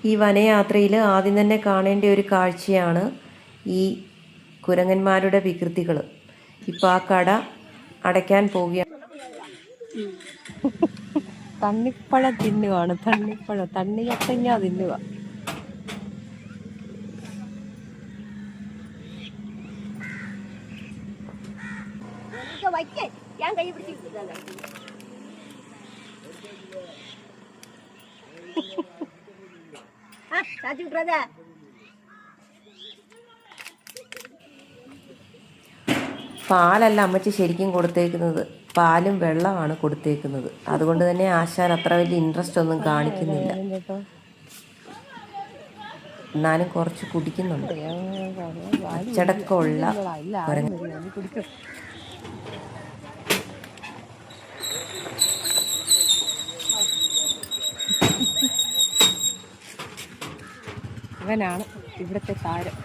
ഈ വനയാത്രയിൽ ആദ്യം തന്നെ കാണേണ്ട ഒരു കാഴ്ചയാണ് ഈ കുരങ്ങന്മാരുടെ വികൃതികൾ. ഇപ്പോൾ ആ കട അടയ്ക്കാൻ പോവുകയാണ്. തണ്ണിപ്പഴം തിന്നുവാണ്, തണ്ണിയത്തങ്ങ തിന്നുക. പാലല്ല അമ്മച്ചി ശരിക്കും കൊടുത്തേക്കുന്നത്, പാലും വെള്ളമാണ് കൊടുത്തേക്കുന്നത്. അതുകൊണ്ട് തന്നെ ആശാൻ അത്ര വലിയ ഇൻട്രസ്റ്റ് ഒന്നും കാണിക്കുന്നില്ല. എന്നാലും കുറച്ച് കുടിക്കുന്നുണ്ട്. അച്ചടക്കമുള്ള ഇവനാണ് ഇവിടുത്തെ താരം.